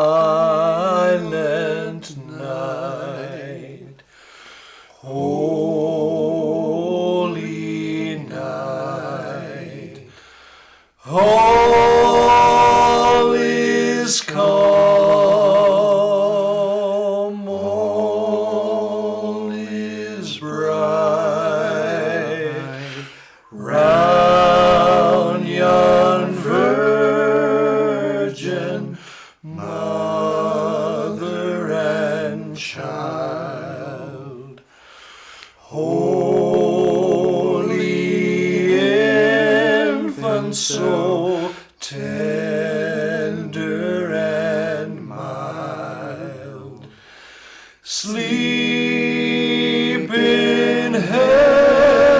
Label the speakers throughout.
Speaker 1: Silent night, holy night, all is calm, all is bright, round yon virgin mother and child, holy infant, so tender and mild, sleep in heavenly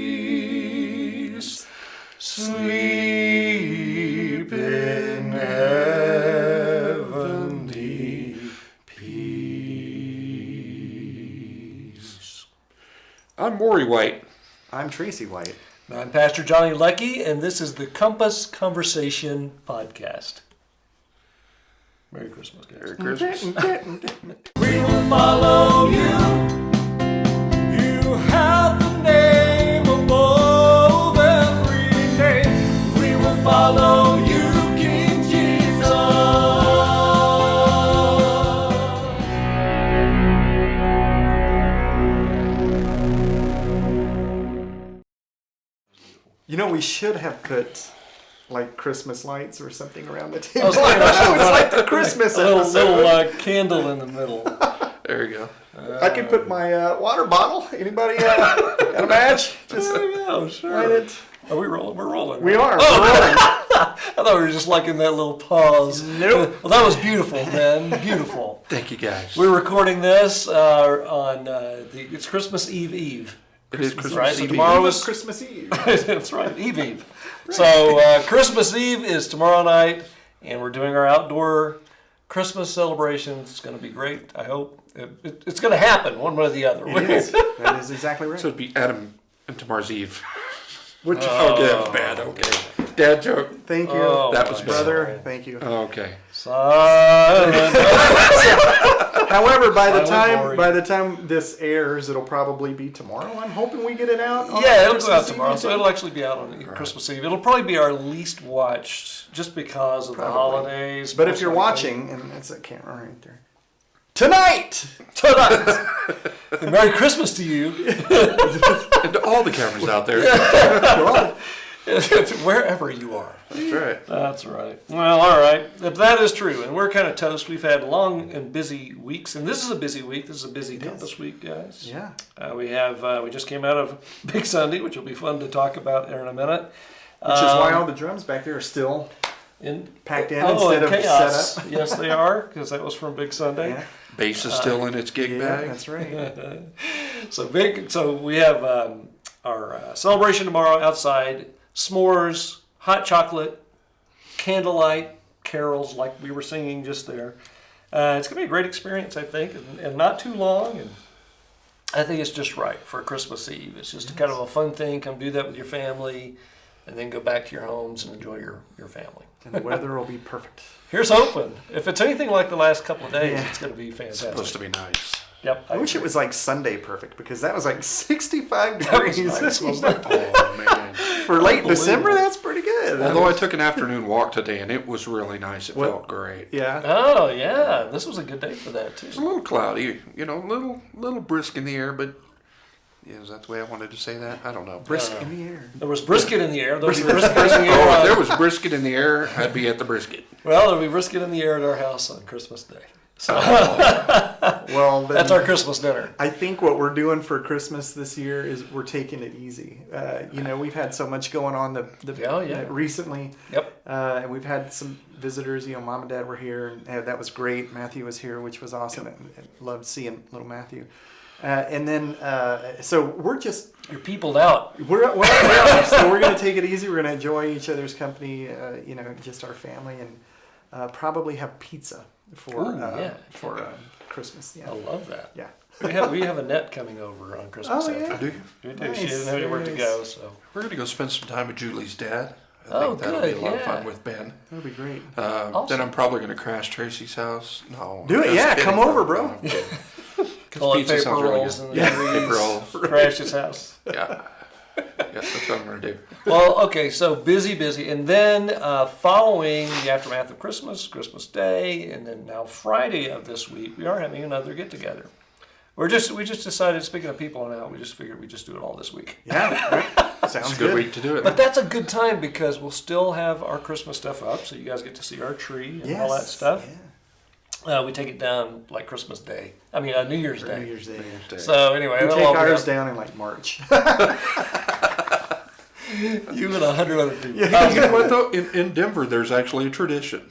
Speaker 1: peace, sleep in heavenly peace.
Speaker 2: I'm Morey White.
Speaker 3: I'm Tracey White.
Speaker 1: And I'm Pastor Johnny Leckie, and this is the Compass Conversation Podcast. Merry Christmas, guys.
Speaker 2: Merry Christmas.
Speaker 1: We will follow you. You have the name above every name. We will follow you, King Jesus.
Speaker 3: You know, we should have put like Christmas lights or something around the table.
Speaker 1: was thinking I should
Speaker 3: It's like the Christmas
Speaker 1: A little
Speaker 3: episode.
Speaker 1: candle in the middle.
Speaker 2: There you go.
Speaker 3: I could put my water bottle. Anybody got a match? Just
Speaker 1: There we go, sure.
Speaker 3: light it.
Speaker 1: Are we rolling? We're rolling.
Speaker 3: We
Speaker 1: right?
Speaker 3: are. We're rolling.
Speaker 1: I thought we were just liking that little pause.
Speaker 3: Nope.
Speaker 1: Well, that was beautiful, man. Beautiful.
Speaker 2: Thank you, guys.
Speaker 1: We're recording this on it's Christmas Eve.
Speaker 2: It is Christmas
Speaker 1: right? So
Speaker 2: Eve.
Speaker 1: tomorrow
Speaker 3: It's
Speaker 1: is
Speaker 3: Christmas Eve.
Speaker 1: That's right, Eve. So Christmas Eve is tomorrow night, and we're doing our outdoor Christmas celebration. It's going to be great. I hope it's going to happen one way or the other.
Speaker 3: It is. That is exactly right.
Speaker 2: So it'd be Adam and tomorrow's Eve.
Speaker 3: Which,
Speaker 2: Okay, that was bad. Okay. Dad joke.
Speaker 3: thank you,
Speaker 2: That was bad.
Speaker 3: brother. Thank you.
Speaker 2: Okay.
Speaker 1: Silent.
Speaker 3: However, by the
Speaker 1: Silent
Speaker 3: time this airs, it'll probably be tomorrow. I'm hoping we get it out. On
Speaker 1: Yeah, it'll
Speaker 3: Christmas
Speaker 1: go out
Speaker 3: Eve,
Speaker 1: tomorrow,
Speaker 3: you
Speaker 1: so
Speaker 3: think?
Speaker 1: it'll actually be out on Christmas Eve. It'll probably be our least watched, just because of the holidays.
Speaker 3: But if you're watching, and that's a camera right there. Tonight!
Speaker 1: And Merry Christmas to you,
Speaker 2: And to all the cameras out there.
Speaker 1: wherever you are.
Speaker 2: That's right.
Speaker 1: That's right. Well, all right. If that is true, and we're kind of toast. We've had long and busy weeks, and this is a busy week. This is a busy Compass week, guys.
Speaker 3: Yeah.
Speaker 1: We just came out of Big Sunday, which will be fun to talk about here in a minute.
Speaker 3: Which is why all the drums back there are still packed in instead of
Speaker 1: chaos.
Speaker 3: set up.
Speaker 1: Yes, they are, because that was from Big Sunday.
Speaker 3: Yeah,
Speaker 2: Bass is still in its gig bag.
Speaker 3: that's right.
Speaker 1: So we have our celebration tomorrow outside. S'mores, hot chocolate, candlelight, carols like we were singing just there. It's going to be a great experience, I think, and not too long. And I think it's just right for Christmas Eve. It's just kind of a fun thing. Come do that with your family, and then go back to your homes and enjoy your family.
Speaker 3: And the weather will be perfect.
Speaker 1: Here's hoping. If it's anything like the last couple of days,
Speaker 3: Yeah.
Speaker 1: it's going to be
Speaker 2: It's
Speaker 1: fantastic.
Speaker 2: supposed to be nice.
Speaker 1: Yep.
Speaker 3: I wish it was like Sunday perfect, because that was like 65
Speaker 1: That was
Speaker 3: degrees.
Speaker 1: nice, wasn't it?
Speaker 2: Oh, man.
Speaker 3: For late
Speaker 1: Unbelievable.
Speaker 3: December, that's pretty good.
Speaker 2: Although I took an afternoon walk today, and it was really nice. It felt great.
Speaker 3: Yeah.
Speaker 1: Oh, yeah. This was a good day for that, too.
Speaker 2: It's a little cloudy, little brisk in the air, but is that the way I wanted to say that? I don't know.
Speaker 3: Brisk in the air.
Speaker 1: There was brisket in the air. There'll be brisket in the air.
Speaker 2: Oh, if there was brisket in the air, I'd be at the brisket.
Speaker 1: Well, there'll be brisket in the air at our house on Christmas Day. So
Speaker 3: Well, then,
Speaker 1: that's our Christmas dinner.
Speaker 3: I think what we're doing for Christmas this year is we're taking it easy. We've had so much going on recently.
Speaker 1: Yep.
Speaker 3: And we've had some visitors. Mom and Dad were here, and that was great. Matthew was here, which was awesome. And loved seeing little Matthew. And then, so we're just
Speaker 1: You're peopled out.
Speaker 3: so we're going to take it easy. We're going to enjoy each other's company. Just our family, and probably have pizza for
Speaker 1: Ooh, yeah.
Speaker 3: Christmas. Yeah.
Speaker 1: I love that.
Speaker 3: Yeah.
Speaker 1: We have Annette coming over on Christmas
Speaker 3: Oh, yeah.
Speaker 1: afternoon.
Speaker 2: Do you?
Speaker 1: We do.
Speaker 3: Nice,
Speaker 1: She didn't know where to
Speaker 3: nice.
Speaker 1: go, so.
Speaker 2: We're going to go spend some time with Julie's dad. I
Speaker 1: Oh,
Speaker 2: think that'll
Speaker 1: good,
Speaker 2: be a lot of
Speaker 1: yeah.
Speaker 2: fun with Ben.
Speaker 3: That'd be great.
Speaker 1: Awesome.
Speaker 2: Then I'm probably going to crash Tracy's house. No.
Speaker 3: Do it,
Speaker 2: just
Speaker 3: yeah,
Speaker 2: kidding,
Speaker 3: come over, bro.
Speaker 2: No, I'm kidding. 'Cause
Speaker 1: Toilet
Speaker 2: pizza
Speaker 1: paper
Speaker 2: sounds really
Speaker 1: rolls
Speaker 2: good.
Speaker 1: and
Speaker 2: Yeah,
Speaker 1: trees.
Speaker 2: paper rolls.
Speaker 1: Crash his house.
Speaker 2: Yeah. Yes, that's what I'm going to do.
Speaker 1: Well, okay, so busy. And then following the aftermath of Christmas, Christmas Day, and then now Friday of this week, we are having another get-together. We just decided, speaking of people and out, we just figured we'd just do it all this week.
Speaker 3: Yeah, right. Sounds
Speaker 2: It's a good week to do it.
Speaker 1: But that's a good time because we'll still have our Christmas stuff up, so you guys get to see our tree and all that stuff.
Speaker 3: Yeah.
Speaker 1: We take it down like Christmas Day. I mean, New Year's Day.
Speaker 3: New Year's Day.
Speaker 2: Day.
Speaker 1: So anyway,
Speaker 3: We
Speaker 1: that'll
Speaker 3: take
Speaker 1: all be
Speaker 3: ours
Speaker 1: up.
Speaker 3: down in like March.
Speaker 1: You and 100 other people.
Speaker 2: You know what though? In Denver, there's actually a tradition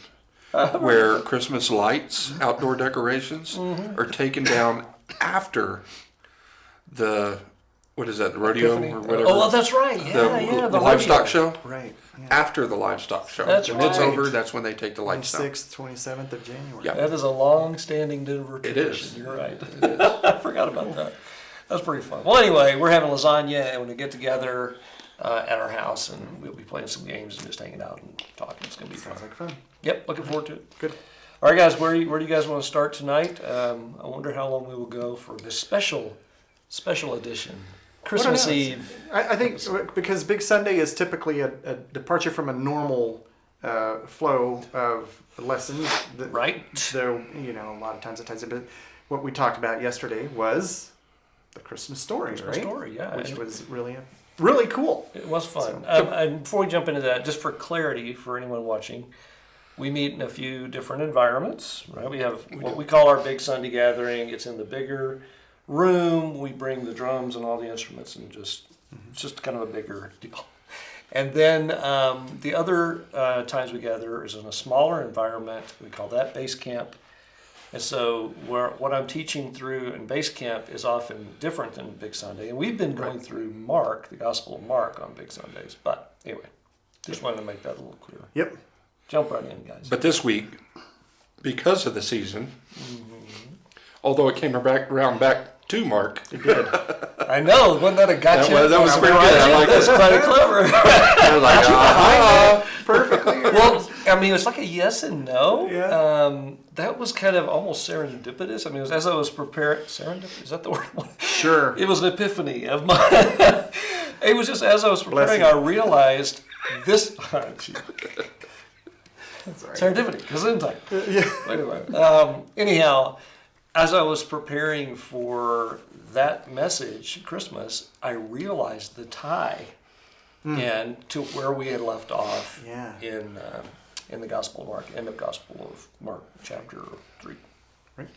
Speaker 2: where Christmas lights, outdoor decorations, are taken down after the what is that? The rodeo
Speaker 1: Epiphany?
Speaker 2: or whatever.
Speaker 1: Oh, well, that's right. Yeah,
Speaker 2: the livestock
Speaker 1: rodeo.
Speaker 2: show.
Speaker 3: Right. Yeah.
Speaker 2: After the livestock show,
Speaker 1: That's
Speaker 2: when it's
Speaker 1: right.
Speaker 2: over, that's when they take the lights down.
Speaker 3: 26th, 27th of January.
Speaker 2: Yeah.
Speaker 1: That is a long-standing Denver
Speaker 2: It
Speaker 1: tradition.
Speaker 2: is.
Speaker 1: You're right. I forgot about that. That's pretty fun. Well, anyway, we're having lasagna and we get together at our house, and we'll be playing some games and just hanging out and talking. It's gonna be fun.
Speaker 3: Sounds like fun.
Speaker 1: Yep, looking forward to it.
Speaker 3: Good.
Speaker 1: All right, guys, where do you guys want to start tonight? I wonder how long we will go for this special edition, Christmas
Speaker 3: know.
Speaker 1: Eve.
Speaker 3: I think because Big Sunday is typically a departure from a normal flow of lessons.
Speaker 1: Right.
Speaker 3: Though, a lot of times it ties in. But what we talked about yesterday was the Christmas story,
Speaker 1: Christmas
Speaker 3: right?
Speaker 1: story, yeah.
Speaker 3: Which was really cool.
Speaker 1: It was fun.
Speaker 3: So-
Speaker 1: And before we jump into that, just for clarity for anyone watching, we meet in a few different environments, right? We have what we call our Big Sunday gathering. It's in the bigger room. We bring the drums and all the instruments, and it's just kind of a bigger deal. And then the other times we gather is in a smaller environment. We call that base camp. And so what I'm teaching through in base camp is often different than Big Sunday. And we've been going through Mark, the Gospel of Mark, on Big Sundays. But anyway, just wanted to make that a little clearer.
Speaker 3: Yep.
Speaker 1: Jump right in, guys.
Speaker 2: But this week, because of the season, although it came around back to Mark,
Speaker 3: It did.
Speaker 1: I know, wasn't that a gotcha?
Speaker 2: that was pretty good. I like
Speaker 1: That's
Speaker 2: it.
Speaker 1: kind of clever.
Speaker 2: I was like,
Speaker 3: Perfectly.
Speaker 1: Well, I mean, it's like a yes and no.
Speaker 3: Yeah.
Speaker 1: That was kind of almost serendipitous. I mean, it was as I was preparing. Serendipitous, is that the word?
Speaker 3: Sure.
Speaker 1: It was an epiphany of mine. It was just as I was
Speaker 3: Bless
Speaker 1: preparing,
Speaker 3: you.
Speaker 1: I realized this.
Speaker 3: Sorry.
Speaker 1: Serendipity, because in time.
Speaker 3: Yeah.
Speaker 1: Wait a minute. Anyhow, as I was preparing for that message, Christmas, I realized the tie in to where we had left off
Speaker 3: Yeah.
Speaker 1: in the Gospel of Mark, end of Gospel of Mark, chapter 3.
Speaker 3: Right.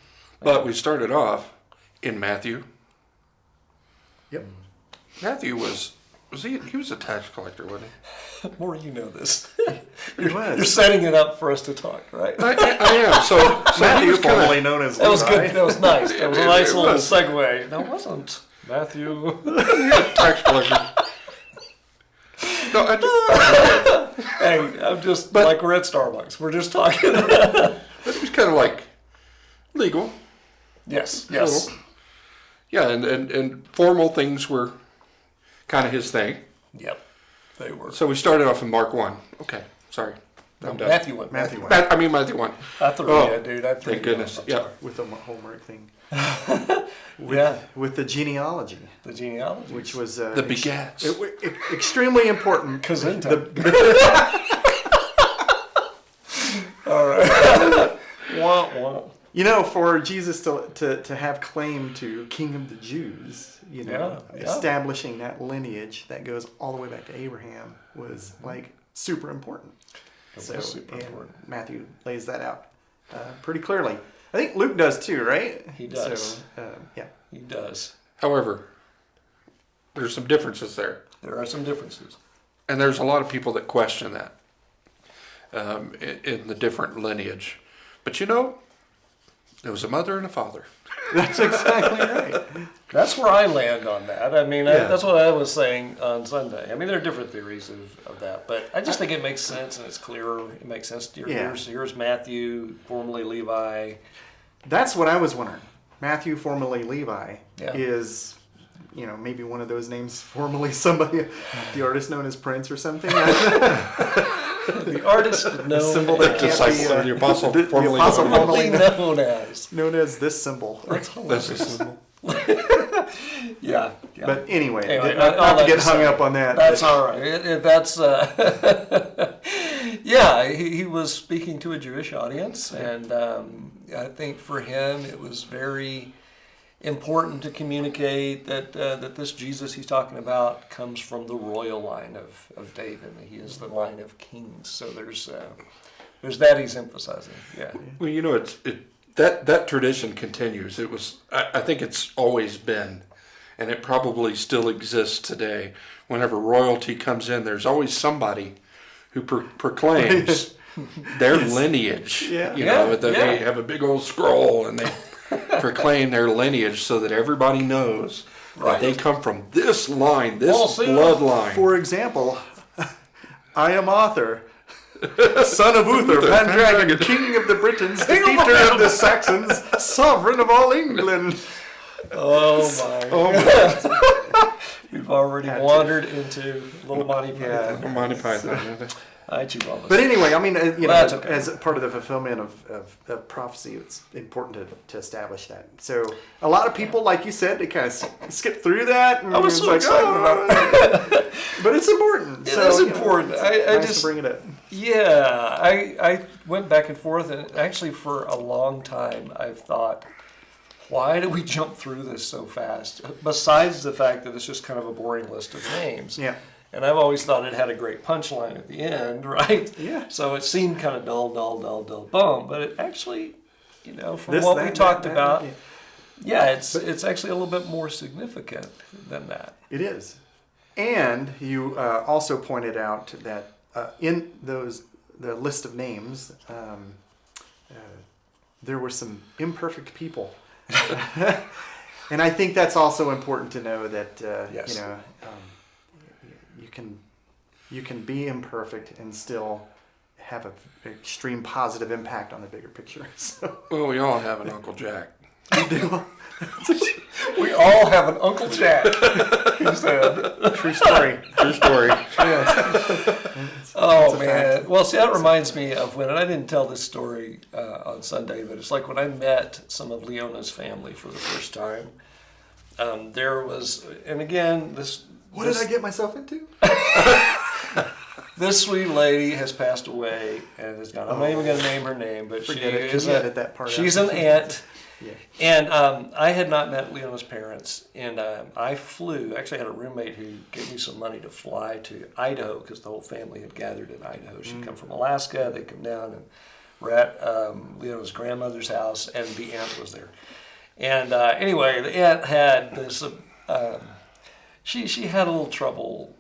Speaker 2: but we started off in Matthew.
Speaker 3: Yep.
Speaker 2: Matthew was he was a tax collector, wasn't he?
Speaker 1: More you know this.
Speaker 3: He was.
Speaker 1: You're setting it up for us to talk, right?
Speaker 2: I am. So he
Speaker 3: Matthew,
Speaker 2: was kinda-
Speaker 3: formerly known as
Speaker 1: That was
Speaker 3: Levi.
Speaker 1: good. That was nice. That was a nice
Speaker 2: It
Speaker 1: little
Speaker 2: was.
Speaker 1: segue. No, it wasn't. Matthew.
Speaker 2: tax collector. No,
Speaker 1: Hey, I'm just like we're at Starbucks. We're just talking.
Speaker 2: but it was kind of like legal.
Speaker 1: Yes.
Speaker 2: Little. Yeah, and formal things were kind of his thing.
Speaker 1: Yep. They were.
Speaker 2: So we started off in Mark 1. Okay, sorry. I'm done.
Speaker 1: Matthew went.
Speaker 3: Matthew went.
Speaker 2: Matthew 1.
Speaker 1: I threw
Speaker 2: Oh,
Speaker 1: you, dude. I threw
Speaker 2: Thank
Speaker 1: you.
Speaker 2: goodness.
Speaker 1: I'm
Speaker 2: Yeah.
Speaker 1: sorry.
Speaker 3: With the homework thing.
Speaker 1: Yeah.
Speaker 3: With the genealogy,
Speaker 1: The genealogy.
Speaker 3: which was
Speaker 2: The begats.
Speaker 3: extremely important.
Speaker 1: Gesundheit. All right. Wah, wah.
Speaker 3: For Jesus to have claim to King of the Jews,
Speaker 1: Yeah.
Speaker 3: establishing that lineage that goes all the way back to Abraham was like super important.
Speaker 1: It was super important.
Speaker 3: Matthew lays that out pretty clearly. I think Luke does too, right?
Speaker 1: He does.
Speaker 3: So, yeah.
Speaker 1: He does.
Speaker 2: However, there's some differences there.
Speaker 1: There are some differences.
Speaker 2: And there's a lot of people that question that in the different lineage. But there was a mother and a father.
Speaker 3: That's exactly right.
Speaker 1: That's where I land on that. I mean,
Speaker 3: Yeah.
Speaker 1: that's what I was saying on Sunday. I mean, there are different theories of that, but I just think it makes sense and it's clearer. It makes sense to your
Speaker 3: Yeah.
Speaker 1: Here's Matthew, formerly Levi.
Speaker 3: That's what I was wondering. Matthew, formerly Levi,
Speaker 1: Yeah.
Speaker 3: is, maybe one of those names, formerly somebody, the artist known as Prince or something.
Speaker 1: The artist
Speaker 3: symbol that can't
Speaker 2: Disciple,
Speaker 3: be,
Speaker 2: the apostle,
Speaker 3: the
Speaker 2: formerly
Speaker 3: apostle
Speaker 2: known
Speaker 3: formerly
Speaker 1: known as.
Speaker 3: this symbol.
Speaker 1: That's
Speaker 2: That's a
Speaker 1: hilarious.
Speaker 2: symbol.
Speaker 1: Yeah.
Speaker 3: But anyway,
Speaker 1: Anyway,
Speaker 3: not
Speaker 1: all
Speaker 3: to
Speaker 1: that
Speaker 3: get
Speaker 1: to
Speaker 3: hung
Speaker 1: say,
Speaker 3: up on that.
Speaker 1: That's
Speaker 3: but-
Speaker 1: all right. That's yeah. He was speaking to a Jewish audience, and I think for him it was very important to communicate that that this Jesus he's talking about comes from the royal line of David. He is the line of kings. So there's that he's emphasizing. Yeah.
Speaker 2: Well, that tradition continues. It was, I think it's always been, and it probably still exists today. Whenever royalty comes in, there's always somebody who proclaims their lineage.
Speaker 3: Yeah.
Speaker 2: They have a big old scroll and they proclaim their lineage so that everybody knows that they come from this line, this bloodline.
Speaker 3: For example, I am Arthur, son of Uther, Pendragon, king of the Britons, defeater of the Saxons, sovereign of all England.
Speaker 1: Oh my!
Speaker 2: Oh,
Speaker 1: We've already wandered into Little Monty Python.
Speaker 3: Yeah.
Speaker 2: Monty Python.
Speaker 1: I too love it.
Speaker 3: But anyway, I mean,
Speaker 1: That's okay.
Speaker 3: as part of the fulfillment of prophecy, it's important to establish that. So a lot of people, like you said, they kind of skip through that. And
Speaker 1: I was
Speaker 3: it's
Speaker 1: so excited about
Speaker 3: it. But it's important.
Speaker 1: It is important. I
Speaker 3: nice
Speaker 1: just
Speaker 3: to bring it up.
Speaker 1: Yeah, I went back and forth, and actually for a long time I've thought, why do we jump through this so fast? Besides the fact that it's just kind of a boring list of names.
Speaker 3: Yeah.
Speaker 1: And I've always thought it had a great punchline at the end, right?
Speaker 3: Yeah.
Speaker 1: So it seemed kind of dull, boom. But it actually, from
Speaker 3: This,
Speaker 1: what
Speaker 3: that,
Speaker 1: we talked
Speaker 3: that,
Speaker 1: about,
Speaker 3: yeah.
Speaker 1: it's actually a little bit more significant than that.
Speaker 3: It is. And you also pointed out that in the list of names, there were some imperfect people. And I think that's also important to know that,
Speaker 1: Yes.
Speaker 3: you can be imperfect and still have an extreme positive impact on the bigger picture. So
Speaker 2: Well, we all have an Uncle Jack.
Speaker 3: you do.
Speaker 1: We all have an Uncle Jack, he said.
Speaker 3: True story.
Speaker 2: True story.
Speaker 1: Oh
Speaker 3: a
Speaker 1: man!
Speaker 3: fact.
Speaker 1: Well, see, that reminds me of when, and I didn't tell this story on Sunday, but it's like when I met some of Leona's family for the first time. There was, and again,
Speaker 3: What did I get myself into?
Speaker 1: this sweet lady has passed away and is gone. I'm not even going to name her name, but
Speaker 3: Forget
Speaker 1: she
Speaker 3: it. Can
Speaker 1: is
Speaker 3: you edit that part
Speaker 1: she's
Speaker 3: out?
Speaker 1: an aunt.
Speaker 3: Yeah.
Speaker 1: And I had not met Leona's parents, and I flew. Actually, I had a roommate who gave me some money to fly to Idaho because the whole family had gathered in Idaho. She'd come from Alaska. They'd come down, and we're at Leona's grandmother's house, and the aunt was there. And anyway, the aunt had this. She had a little trouble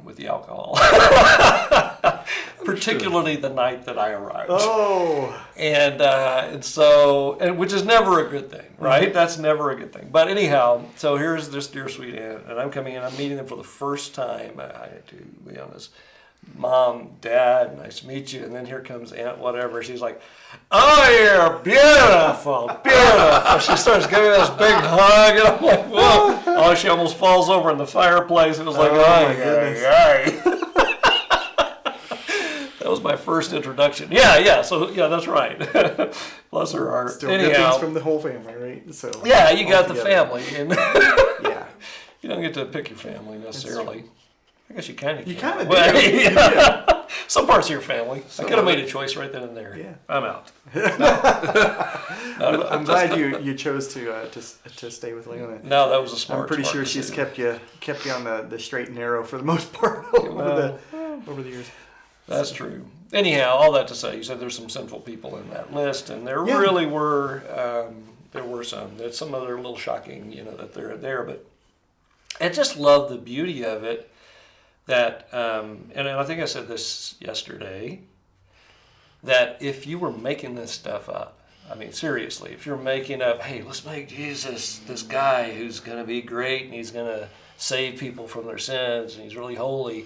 Speaker 1: with the alcohol, particularly the night that I arrived.
Speaker 3: Oh.
Speaker 1: And so which is never a good thing, right? That's never a good thing. But anyhow, so here's this dear sweet aunt, and I'm coming in. I'm meeting them for the first time. To Leona's mom, dad, nice to meet you. And then here comes Aunt whatever. She's like, "Oh, you're beautiful, beautiful." She starts giving me this big hug, and I'm like, "Whoa!" Oh, she almost falls over in the fireplace. It was like,
Speaker 3: Oh, my goodness.
Speaker 1: That was my first introduction. Yeah. So yeah, that's right. Bless her heart.
Speaker 3: Still good
Speaker 1: Anyhow,
Speaker 3: things from the whole family, right? So
Speaker 1: yeah, you got the
Speaker 3: altogether.
Speaker 1: family, and
Speaker 3: Yeah.
Speaker 1: you don't get to pick your family necessarily. I guess you kind of.
Speaker 3: You kind of
Speaker 1: Well,
Speaker 3: do.
Speaker 1: yeah. Some parts of your family. I could have made a choice right then and there.
Speaker 3: Yeah.
Speaker 1: I'm out.
Speaker 3: I'm glad you chose to stay with Leona.
Speaker 1: No, that was a smart.
Speaker 3: I'm pretty sure she's kept you on the straight and narrow for the most part over the years.
Speaker 1: That's true. Anyhow, all that to say, you said there's some sinful people in that list, and there really were. There were some. There's some other a little shocking, that they're there, but I just love the beauty of it. That, and I think I said this yesterday, that if you were making this stuff up, I mean, seriously, if you're making up, hey, let's make Jesus this guy who's going to be great and he's going to save people from their sins and he's really holy,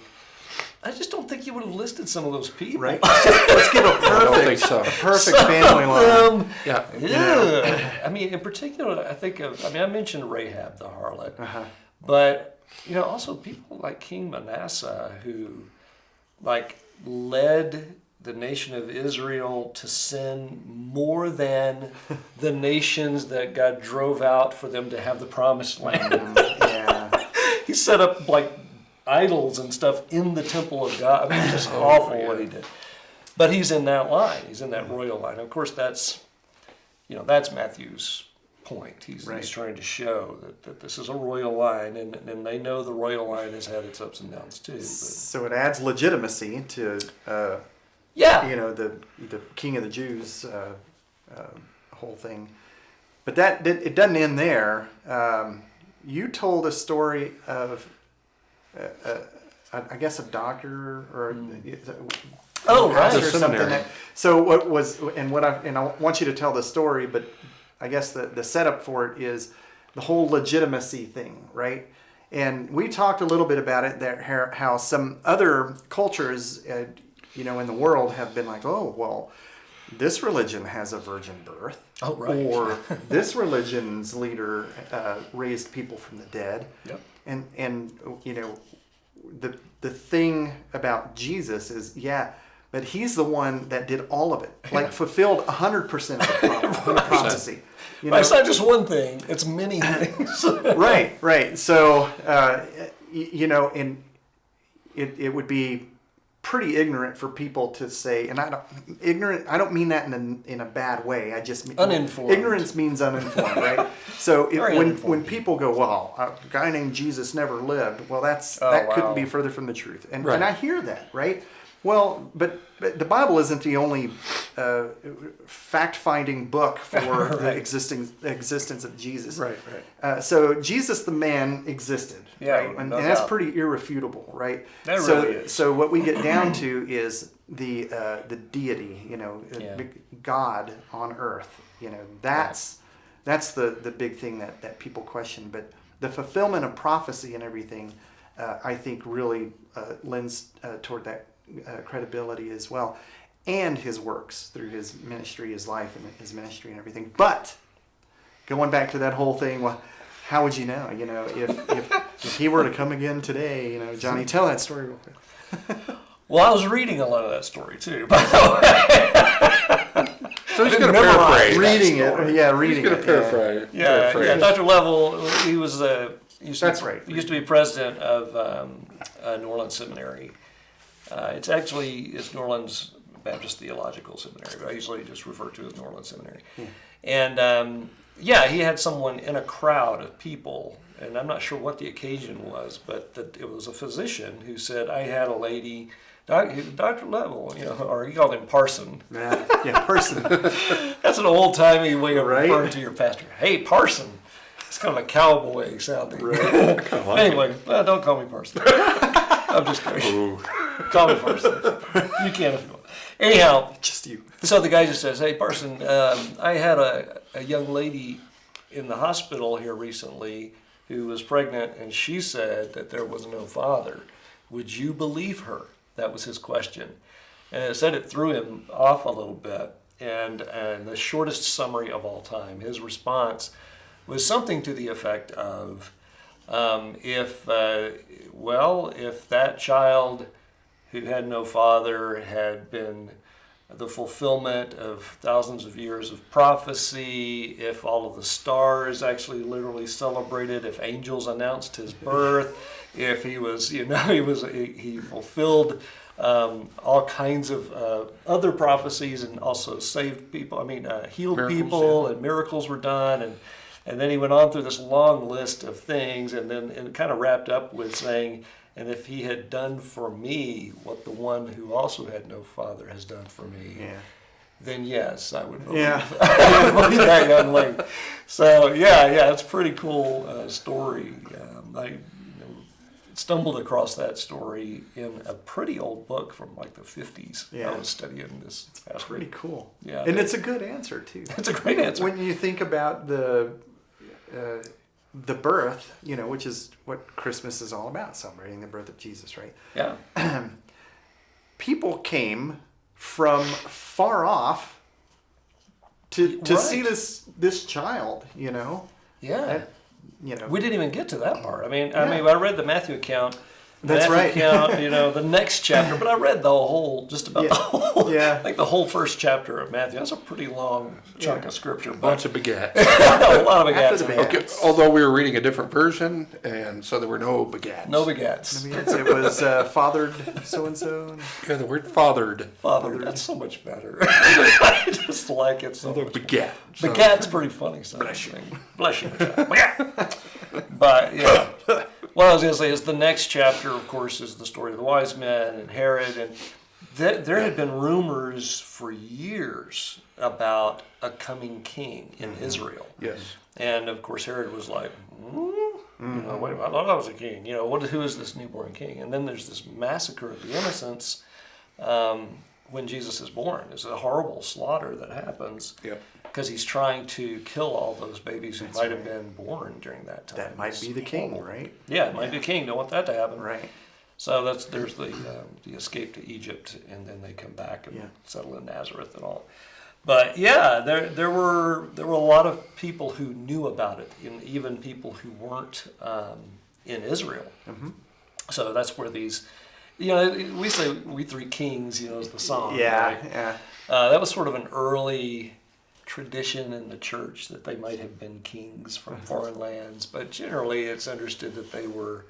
Speaker 1: I just don't think you would have listed some of those people.
Speaker 3: Right? Let's give a
Speaker 2: don't think
Speaker 3: perfect,
Speaker 2: so.
Speaker 3: a perfect family line.
Speaker 2: Yeah.
Speaker 1: Yeah. I mean, in particular, I mentioned Rahab the harlot,
Speaker 3: Uh-huh.
Speaker 1: but, also people like King Manasseh who, led the nation of Israel to sin more than the nations that God drove out for them to have the promised land.
Speaker 3: Yeah.
Speaker 1: He set up, idols and stuff in the temple of God. I mean, it's just awful what he did. But he's in that line. He's in that royal line. Of course, that's Matthew's point. He's trying to show that this is a royal line, and they know the royal line has had its ups and downs too. But.
Speaker 3: So it adds legitimacy to, the King of the Jews whole thing. But it doesn't end there. You told a story of, I guess, a doctor or
Speaker 1: Right.
Speaker 3: or something. So I want you to tell the story, but I guess the setup for it is the whole legitimacy thing, right? And we talked a little bit about it, that how some other cultures, in the world have been like, oh, well, this religion has a virgin birth.
Speaker 1: Oh, right.
Speaker 3: Or this religion's leader raised people from the dead.
Speaker 1: Yep.
Speaker 3: And the thing about Jesus is, but he's the one that did all of it, fulfilled 100% of the prophecy.
Speaker 1: It's not just one thing; it's many things.
Speaker 3: Right. So, and it would be pretty ignorant for people to say, and I don't mean that in a bad way. I just mean
Speaker 1: uninformed.
Speaker 3: Ignorance means uninformed, right? So when people go, well, a guy named Jesus never lived, well, couldn't be further from the truth, and I hear that, right? Well, but the Bible isn't the only fact-finding book for the existence of Jesus.
Speaker 1: Right.
Speaker 3: So Jesus the man existed, right? And that's pretty irrefutable, right?
Speaker 1: That really is.
Speaker 3: So what we get down to is the deity, God on earth. That's the big thing that people question. But the fulfillment of prophecy and everything, I think, really lends toward that credibility as well, and his works through his ministry, his life, and his ministry and everything. But going back to that whole thing, well, how would you know? If he were to come again today, Johnny, tell that story real quick.
Speaker 1: Well, I was reading a lot of that story too, by the way.
Speaker 2: So he's going to paraphrase.
Speaker 3: Reading it.
Speaker 2: He's going to paraphrase.
Speaker 1: Yeah. Dr. Level, he was
Speaker 3: That's right.
Speaker 1: He used to be president of New Orleans Seminary. It's New Orleans Baptist Theological Seminary, but I usually just refer to it as New Orleans Seminary. And he had someone in a crowd of people, and I'm not sure what the occasion was, but it was a physician who said, I had a lady, Dr. Level, or he called him Parson.
Speaker 3: Yeah, Parson.
Speaker 1: That's an old-timey way of referring to your pastor. Hey, Parson. It's kind of a cowboy sounding.
Speaker 3: Right.
Speaker 1: Anyway, don't call me Parson. I'm just kidding.
Speaker 2: Ooh.
Speaker 1: Call me Parson. You can if you want. Anyhow,
Speaker 3: Just you.
Speaker 1: so the guy just says, hey, Parson, I had a young lady in the hospital here recently who was pregnant, and she said that there was no father. Would you believe her? That was his question. And it said it threw him off a little bit. And the shortest summary of all time, his response was something to the effect of, if that child who had no father had been the fulfillment of thousands of years of prophecy, if all of the stars actually literally celebrated, if angels announced his birth, if he was, he fulfilled all kinds of other prophecies and also saved people, healed
Speaker 2: Miracles,
Speaker 1: people, and miracles were done, and then he went on through this long list of things, and then it kind of wrapped up with saying, and if he had done for me what the one who also had no father has done for me, then yes, I would believe, I would believe that young lady. So it's a pretty cool story. I stumbled across that story in a pretty old book from like the 50s. I was studying this.
Speaker 3: It's pretty cool.
Speaker 1: Yeah,
Speaker 3: and it's a good answer too.
Speaker 1: It's a great answer.
Speaker 3: When you think about the birth, which is what Christmas is all about, celebrating the birth of Jesus, right?
Speaker 1: Yeah.
Speaker 3: people came from far off to
Speaker 1: Right.
Speaker 3: see this child,
Speaker 1: Yeah.
Speaker 3: That,
Speaker 1: We didn't even get to that part. I mean, I read the Matthew account.
Speaker 3: That's
Speaker 1: Matthew
Speaker 3: right.
Speaker 1: account, the next chapter, but I read the whole, just about the whole, like the whole first chapter of Matthew. That's a pretty long chunk of scripture.
Speaker 2: Bunch of begats.
Speaker 1: A lot of
Speaker 3: After
Speaker 1: begats.
Speaker 3: the
Speaker 1: in there.
Speaker 2: Okay, although we were reading a different version, and so there were no begats.
Speaker 1: No begats.
Speaker 3: It was fathered so-and-so.
Speaker 2: Yeah, the word fathered.
Speaker 1: Father, that's so much better. I just like it so much.
Speaker 2: Begat. So-
Speaker 1: Begat's pretty funny. So bless you. Bless you. Begat. But, yeah. What I was going to say is the next chapter, of course, is the story of the wise men and Herod. And there had been rumors for years about a coming king in Israel.
Speaker 2: Yes.
Speaker 1: And, of course, Herod was like, wait a minute, I thought I was a king. Who is this newborn king? And then there's this massacre of the innocents when Jesus is born. There's a horrible slaughter that happens.
Speaker 2: Yep.
Speaker 1: Because he's trying to kill all those babies who might have been born during that time.
Speaker 3: That might be the king, right?
Speaker 1: Yeah, it might be the king. Don't want that to happen.
Speaker 3: Right.
Speaker 1: So there's the escape to Egypt, and then they come back and settle in Nazareth and all. But yeah, there were a lot of people who knew about it, and even people who weren't in Israel. Mm-hmm. So that's where these, we say "We Three Kings," is the song.
Speaker 3: Yeah,
Speaker 1: right?
Speaker 3: yeah.
Speaker 1: That was sort of an early tradition in the church that they might have been kings from foreign lands, but generally it's understood that they were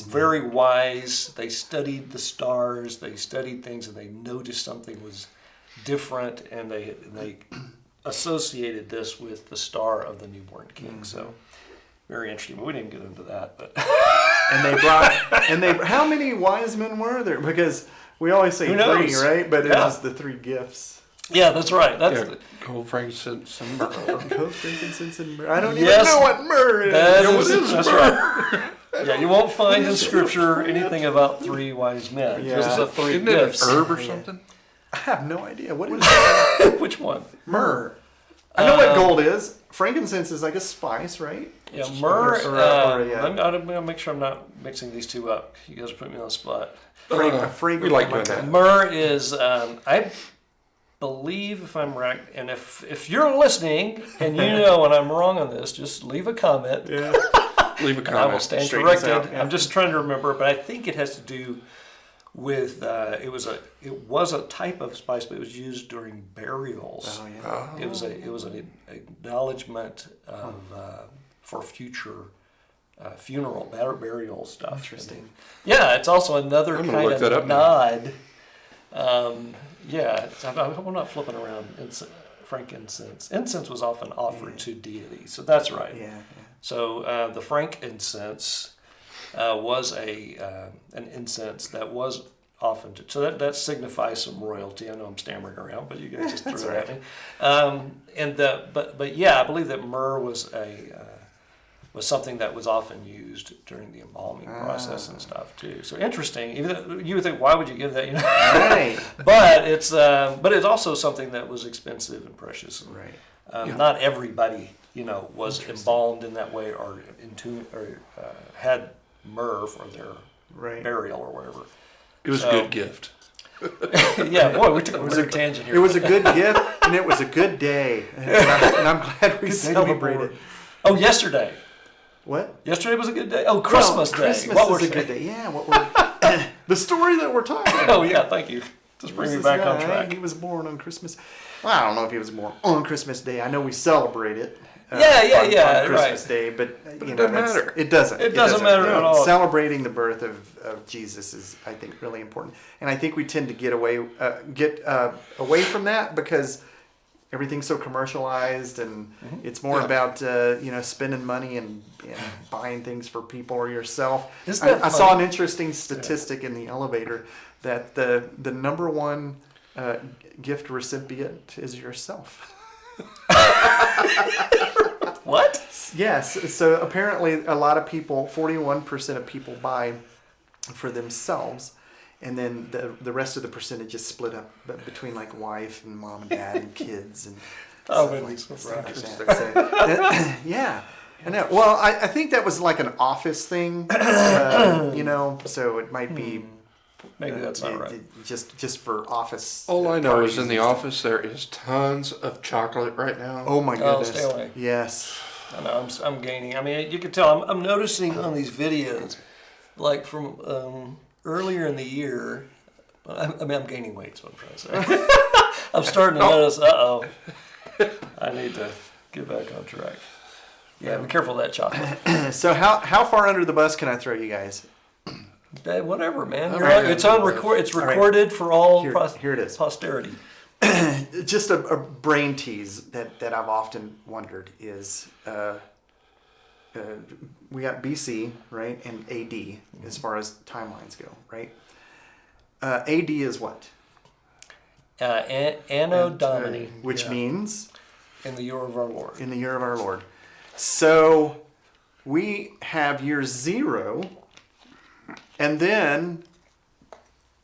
Speaker 1: very wise. They studied the stars, they studied things, and they noticed something was different, and they associated this with the star of the newborn king. So very interesting, but we didn't get into that. But
Speaker 3: how many wise men were there? Because we always say three, right? But it was the three gifts.
Speaker 1: Yeah, that's right. That's
Speaker 2: gold, frankincense, and myrrh.
Speaker 3: Gold, frankincense, and myrrh. I don't even know what myrrh is.
Speaker 1: That's right. Yeah, you won't find in Scripture anything about three wise men.
Speaker 3: Yeah.
Speaker 1: Just the three
Speaker 2: Isn't
Speaker 1: gifts.
Speaker 2: it an herb or something?
Speaker 3: I have no idea. What is that?
Speaker 1: Which one?
Speaker 3: Myrrh. I know what gold is. Frankincense is like a spice, right?
Speaker 1: Yeah, myrrh.
Speaker 3: Yeah.
Speaker 1: I'm going to make sure I'm not mixing these two up. You guys put me on the spot.
Speaker 3: Fragrant.
Speaker 2: We like doing that.
Speaker 1: Myrrh is, I believe, if I'm right, and if you're listening and you know and I'm wrong on this, just leave a comment.
Speaker 3: Yeah.
Speaker 2: Leave a
Speaker 1: And I will
Speaker 2: comment.
Speaker 1: stand
Speaker 3: Straighten us
Speaker 1: corrected.
Speaker 3: out, yeah.
Speaker 1: I'm just trying to remember, but I think it has to do with it was a type of spice, but it was used during burials.
Speaker 3: Oh yeah.
Speaker 1: It was an acknowledgement of for future funeral burial stuff.
Speaker 3: Interesting.
Speaker 1: Yeah, it's also another
Speaker 2: I'm gonna
Speaker 1: kind
Speaker 2: look that
Speaker 1: of
Speaker 2: up
Speaker 1: nod. I'm not flipping around frankincense. Incense was often offered to deities, so that's right.
Speaker 3: Yeah.
Speaker 1: So the frankincense was an incense that was often so that signifies some royalty. I know I'm stammering around, but you guys just threw it at me. But yeah, I believe that myrrh was something that was often used during the embalming process and stuff too. So interesting. Even you would think, why would you give that?
Speaker 3: Right.
Speaker 1: But it's also something that was expensive and precious.
Speaker 3: Right.
Speaker 1: Not everybody was embalmed in that way or had myrrh for their burial or whatever.
Speaker 2: It was a good gift.
Speaker 1: Yeah, boy, we took a weird tangent here.
Speaker 3: It was a good gift, and it was a good day, and I'm glad we celebrated.
Speaker 1: Oh, yesterday.
Speaker 3: What?
Speaker 1: Yesterday was a good day. Oh, Christmas Day.
Speaker 3: Christmas
Speaker 1: What
Speaker 3: is a good day. Yeah. The story that we're talking about.
Speaker 1: Oh yeah, thank you. Just bring me back on track.
Speaker 3: He was born on Christmas. Well, I don't know if he was born on Christmas Day. I know we celebrate it. On Christmas Day, but
Speaker 2: it doesn't matter.
Speaker 3: It doesn't.
Speaker 1: It doesn't matter at all.
Speaker 3: Celebrating the birth of Jesus is, I think, really important, and I think we tend to get away from that because everything's so commercialized, and it's more about spending money and buying things for people or yourself. I saw an interesting statistic in the elevator that the number one gift recipient is yourself.
Speaker 1: What?
Speaker 3: Yes. So apparently a lot of people, 41% of people buy for themselves, and then the rest of the percentage is split up between like wife and mom and dad and kids and stuff like that. So, yeah. I know. Well, I think that was like an office thing, so it might be
Speaker 1: Maybe that's not right.
Speaker 3: Just for office.
Speaker 2: All I know
Speaker 3: parties
Speaker 2: is in the
Speaker 3: and stuff.
Speaker 2: office there is tons of chocolate right now.
Speaker 3: Oh my
Speaker 1: Oh,
Speaker 3: goodness!
Speaker 1: stay away.
Speaker 3: Yes.
Speaker 1: I know, I'm gaining. I mean, you can tell. I'm noticing on these videos, like from earlier in the year. I'm gaining weight. So I'm trying to say. I'm starting to notice. I need to get back on track. Yeah, be careful of that chocolate.
Speaker 3: So how far under the bus can I throw you guys?
Speaker 1: Whatever, man. You're
Speaker 2: right.
Speaker 1: it's on record. It's recorded for all
Speaker 3: Here it is.
Speaker 1: posterity.
Speaker 3: Just a brain tease that I've often wondered is we got BC, right, and AD as far as timelines go, right? AD is what?
Speaker 1: Anno Domini,
Speaker 3: Which means
Speaker 1: in the year of our Lord.
Speaker 3: in the year of our Lord. So we have year 0, and then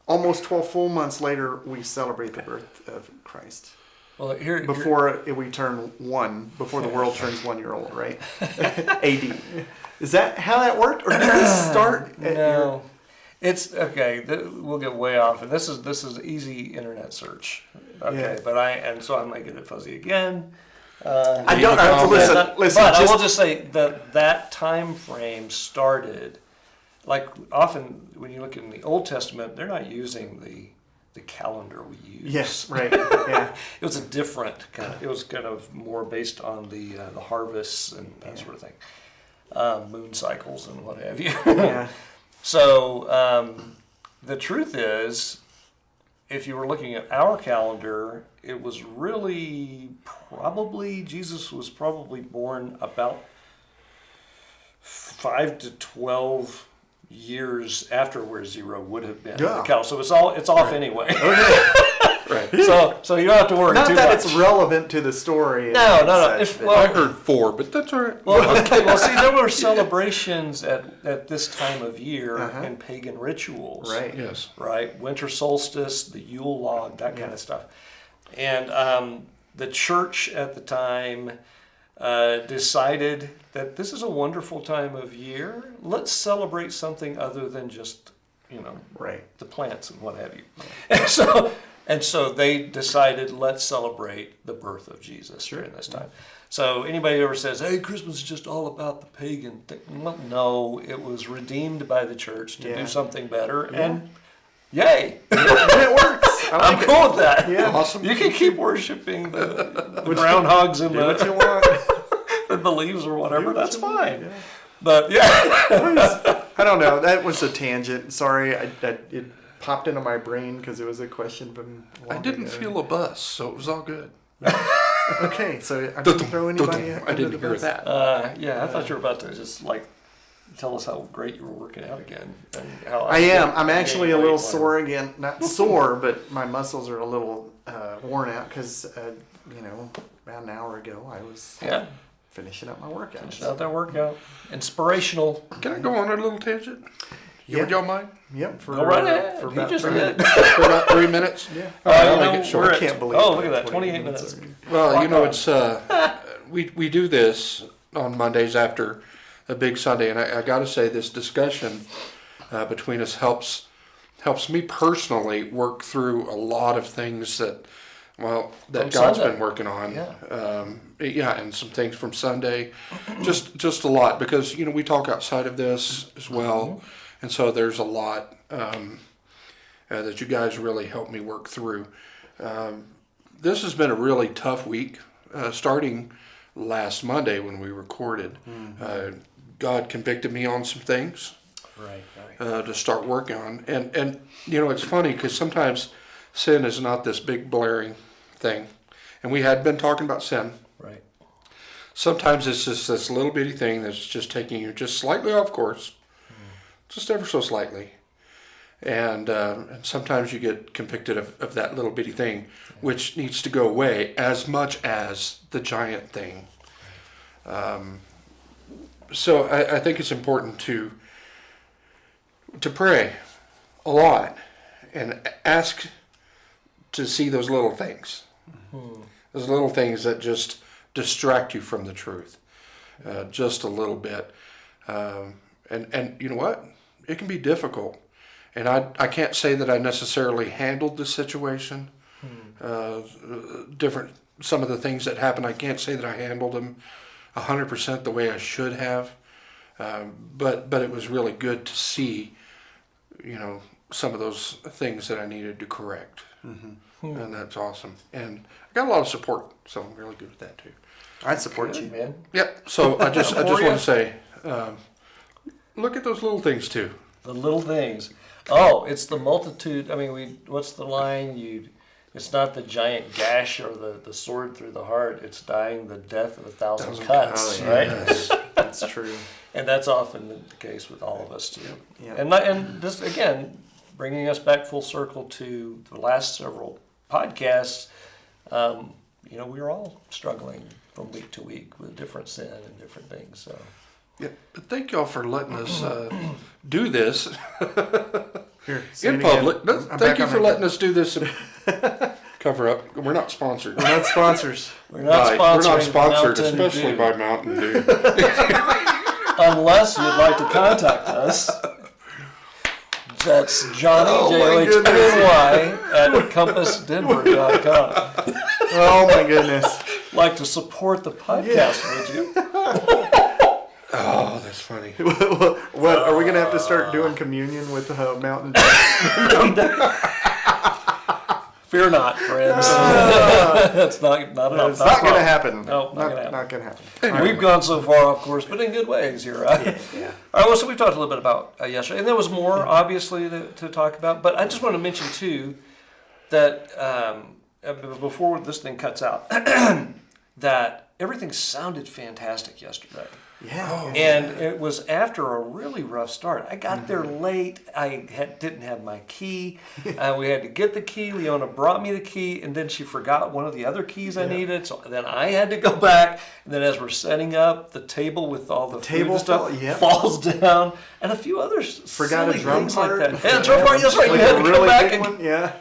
Speaker 3: almost 12 full months later, we celebrate the birth of Christ.
Speaker 1: Well, here
Speaker 3: Before we turn 1, before the world turns 1 year old, right? AD. Is that how that worked, or did this start? At
Speaker 1: no, it's okay. We'll get way off, and this is easy internet search. Okay,
Speaker 3: Yeah.
Speaker 1: but so I might get it fuzzy again.
Speaker 3: I don't. Listen.
Speaker 1: But I will just say that time frame started. Like often when you look in the Old Testament, they're not using the calendar we use.
Speaker 3: Yes. Right. Yeah.
Speaker 1: It was a different kind of. It was kind of more based on the harvests and that sort of thing, moon cycles and what have you.
Speaker 3: Yeah.
Speaker 1: So the truth is, if you were looking at our calendar, it was really probably Jesus was probably born about 5 to 12 years after where 0 would have been.
Speaker 3: Yeah.
Speaker 1: The calendar. So it's off anyway.
Speaker 2: Right.
Speaker 1: So you don't have to worry
Speaker 3: Not
Speaker 1: too
Speaker 3: that
Speaker 1: much.
Speaker 3: it's relevant to the story.
Speaker 1: No.
Speaker 3: Such, but-
Speaker 2: I heard 4, but that's all right.
Speaker 1: Well, see, there were celebrations at this time of year
Speaker 3: Uh-huh.
Speaker 1: in pagan rituals.
Speaker 3: Right.
Speaker 2: Yes.
Speaker 1: Right? Winter solstice, the Yule log, that kind of stuff. And the church at the time decided that this is a wonderful time of year. Let's celebrate something other than just,
Speaker 3: Right.
Speaker 1: the plants and what have you. And so they decided, let's celebrate the birth of Jesus during this time. So anybody who ever says, hey, Christmas is just all about the pagan thing. Well, no, it was redeemed by the church to do something better. And yay!
Speaker 3: And it works.
Speaker 1: I'm cool with that.
Speaker 3: Yeah.
Speaker 2: Awesome.
Speaker 1: You can keep worshiping the groundhogs and
Speaker 3: What you want.
Speaker 1: the leaves or whatever. That's fine.
Speaker 3: Yeah.
Speaker 1: But yeah.
Speaker 3: I don't know. That was a tangent. Sorry, it popped into my brain because it was a question from.
Speaker 2: I didn't feel a bus, so it was all good.
Speaker 3: Okay, so I didn't throw anybody.
Speaker 2: I didn't hear that.
Speaker 1: I thought you were about to just tell us how great you were working out again. And how
Speaker 3: I am. I'm
Speaker 1: gained
Speaker 3: actually a
Speaker 1: weight,
Speaker 3: little
Speaker 1: whatever.
Speaker 3: sore again. Not sore, but my muscles are a little worn out because, about an hour ago I was finishing up my workouts.
Speaker 1: Finish out that workout. Inspirational.
Speaker 2: Can I go on a little tangent?
Speaker 3: Yeah.
Speaker 2: Would y'all mind?
Speaker 3: Yep. For,
Speaker 1: Go right ahead.
Speaker 3: For
Speaker 1: You
Speaker 3: about
Speaker 1: just
Speaker 3: 3
Speaker 1: did.
Speaker 3: minutes.
Speaker 2: For about 3 minutes?
Speaker 3: Yeah.
Speaker 2: I'll
Speaker 1: You
Speaker 2: make
Speaker 1: know,
Speaker 2: it short.
Speaker 1: we're
Speaker 3: I
Speaker 1: at-
Speaker 3: can't believe
Speaker 1: Oh,
Speaker 3: it.
Speaker 1: look at that.
Speaker 3: 28
Speaker 1: 28 minutes.
Speaker 2: Well,
Speaker 1: Rock
Speaker 2: it's we do this on Mondays after a big Sunday, and I got to say this discussion between us helps me personally work through a lot of things that
Speaker 1: From
Speaker 2: God's
Speaker 1: Sunday.
Speaker 2: been working on.
Speaker 1: Yeah.
Speaker 2: And some things from Sunday, just a lot because we talk outside of this as well, and so there's a lot that you guys really help me work through. This has been a really tough week, starting last Monday when we recorded. God convicted me on some things
Speaker 1: Right.
Speaker 2: to start working on, and it's funny because sometimes sin is not this big blaring thing, and we had been talking about sin.
Speaker 1: Right.
Speaker 2: Sometimes it's just this little bitty thing that's just taking you just slightly off course, just ever so slightly. And sometimes you get convicted of that little bitty thing, which needs to go away as much as the giant thing. So I think it's important to pray a lot and ask to see those little things. Those little things that just distract you from the truth, just a little bit. And you know what? It can be difficult. And I can't say that I necessarily handled the situation. Some of the things that happened, I can't say that I handled them 100% the way I should have. But it was really good to see, some of those things that I needed to correct. And that's awesome. And I got a lot of support, so I'm really good with that too.
Speaker 3: I'd support you,
Speaker 1: man.
Speaker 2: Yep. So I just want to say, look at those little things too.
Speaker 1: The little things. Oh, it's the multitude. I mean, what's the line? It's not the giant gash or the sword through the heart. It's dying the death of 1,000 cuts, right?
Speaker 3: Yes, that's true.
Speaker 1: And that's often the case with all of us too.
Speaker 3: Yeah.
Speaker 1: And this again, bringing us back full circle to the last several podcasts. We were all struggling from week to week with different sin and different things. So.
Speaker 2: Yeah, thank y'all for letting us do this
Speaker 3: Here,
Speaker 2: in public. Thank you for letting us do this and cover up. We're not sponsored.
Speaker 3: We're not sponsors.
Speaker 1: We're not sponsored, Mountain
Speaker 2: especially
Speaker 1: Dew.
Speaker 2: by Mountain Dew.
Speaker 1: Unless you'd like to contact us. That's Johnny, Johny, at compassdenver.com.
Speaker 3: Oh my goodness.
Speaker 1: Like to support the podcast, would you?
Speaker 2: Oh, that's funny.
Speaker 3: What are we gonna have to start doing communion with Mountain Dew?
Speaker 1: Fear not, friends. That's not enough.
Speaker 3: It's not gonna happen.
Speaker 1: No,
Speaker 3: not gonna happen.
Speaker 1: Anyway, we've gone so far, of course, but in good ways here, right?
Speaker 3: Yeah.
Speaker 1: All right, well, so we've talked a little bit about yesterday, and there was more, obviously, to talk about. But I just want to mention, too, that before this thing cuts out, that everything sounded fantastic yesterday.
Speaker 3: Yeah.
Speaker 1: And it was after a really rough start. I got there late. I didn't have my key. We had to get the key. Leona brought me the key, and then she forgot one of the other keys I needed. So then I had to go back. And then as we're setting up, the table with all the food and stuff falls down, and a few other
Speaker 3: Forgot
Speaker 1: silly
Speaker 3: a drum
Speaker 1: things
Speaker 3: part.
Speaker 1: like that. Yeah, drum part. That's right.
Speaker 3: Like
Speaker 1: You had
Speaker 3: a
Speaker 1: to
Speaker 3: really
Speaker 1: come back
Speaker 3: big
Speaker 1: and.
Speaker 3: one. Yeah.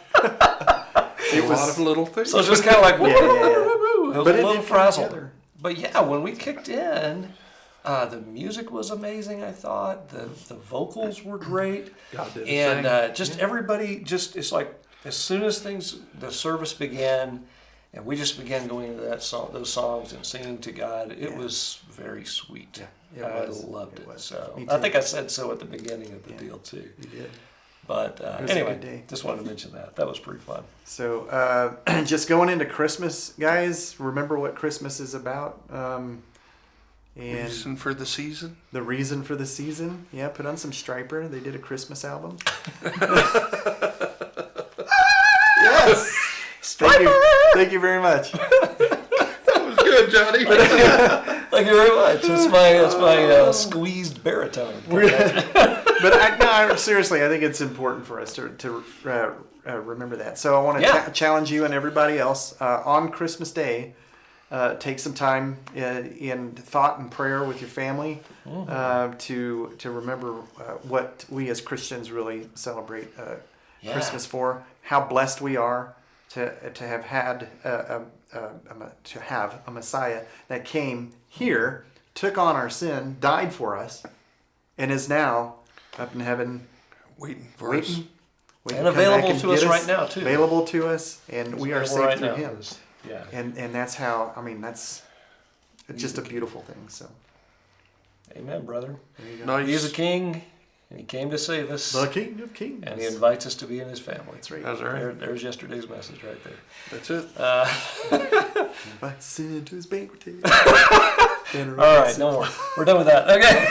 Speaker 2: It was a lot of little things.
Speaker 1: So it's just kind of like,
Speaker 3: Yeah.
Speaker 1: it was
Speaker 3: But
Speaker 1: a
Speaker 3: it
Speaker 1: little
Speaker 3: did come
Speaker 1: frazzle.
Speaker 3: together.
Speaker 1: But yeah, when we kicked in, the music was amazing, I thought. The vocals were great.
Speaker 2: God did
Speaker 1: And everybody, it's like, as soon as the service began, and we just began going into those songs and singing to God, it was very sweet.
Speaker 3: Yeah,
Speaker 1: I
Speaker 3: it was.
Speaker 1: loved it.
Speaker 3: It was.
Speaker 1: So
Speaker 3: Me
Speaker 1: I
Speaker 3: too.
Speaker 1: think I said so at the beginning of the deal, too.
Speaker 3: You did.
Speaker 1: But
Speaker 3: was a
Speaker 1: anyway,
Speaker 3: good day.
Speaker 1: just wanted to mention that. That was pretty fun.
Speaker 3: So just going into Christmas, guys, remember what Christmas is about. And
Speaker 2: Reason for the season?
Speaker 3: the reason for the season. Yeah, put on some Striper. They did a Christmas album. Yes. Thank you very much.
Speaker 2: That was good, Johnny.
Speaker 1: Thank you very much. It's my squeezed baritone.
Speaker 3: But seriously, I think it's important for us to remember that. So I want to challenge you and everybody else on Christmas Day. Take some time in thought and prayer with your family to remember what we as Christians really celebrate Christmas for. How blessed we are to have had to have a Messiah that came here, took on our sin, died for us, and is now up in heaven,
Speaker 2: Waiting for us.
Speaker 1: And available to us right now, too.
Speaker 3: Available to us, and we are saved through
Speaker 1: now.
Speaker 3: Him.
Speaker 1: Yeah.
Speaker 3: And that's how, it's just a beautiful thing. So,
Speaker 1: Amen, brother.
Speaker 3: there you go.
Speaker 2: Nice.
Speaker 1: He is a king, and he came to save us,
Speaker 3: The King of Kings.
Speaker 1: and he invites us to be in his family.
Speaker 3: That's right.
Speaker 2: That's right.
Speaker 1: There's yesterday's message right there.
Speaker 2: That's it.
Speaker 3: Invites us into his banquet table.
Speaker 1: All right, no more. We're done with that. Okay.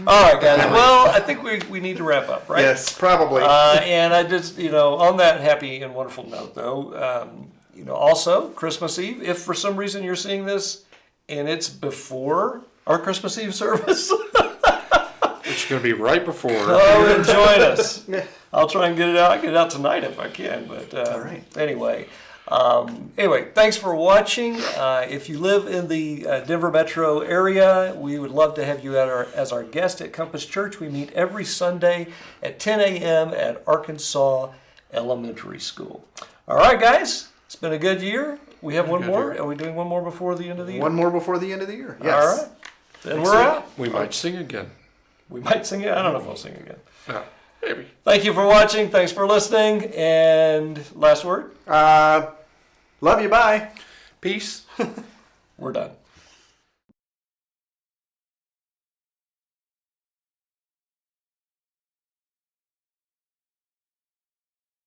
Speaker 1: All right, guys. Well, I think we need to wrap up, right?
Speaker 3: Yes, probably.
Speaker 1: And I just, on that happy and wonderful note, though, also Christmas Eve, if for some reason you're seeing this and it's before our Christmas Eve service,
Speaker 2: It's going to be right before.
Speaker 1: come and join us. I'll try and get it out tonight if I can. But
Speaker 3: All right.
Speaker 1: Anyway, thanks for watching. If you live in the Denver metro area, we would love to have you as our guest at Compass Church. We meet every Sunday at 10 a.m. at Arkansas Elementary School. All right, guys, it's been a good year. We have one more. Are we doing one more before the end of the year?
Speaker 3: One more before the end of the year. Yes.
Speaker 1: All right. Then we're out.
Speaker 2: We might sing again.
Speaker 1: We might sing it. I don't know if we'll sing again.
Speaker 2: No, maybe.
Speaker 1: Thank you for watching. Thanks for listening. And last word?
Speaker 3: Love you. Bye.
Speaker 2: Peace.
Speaker 1: We're done.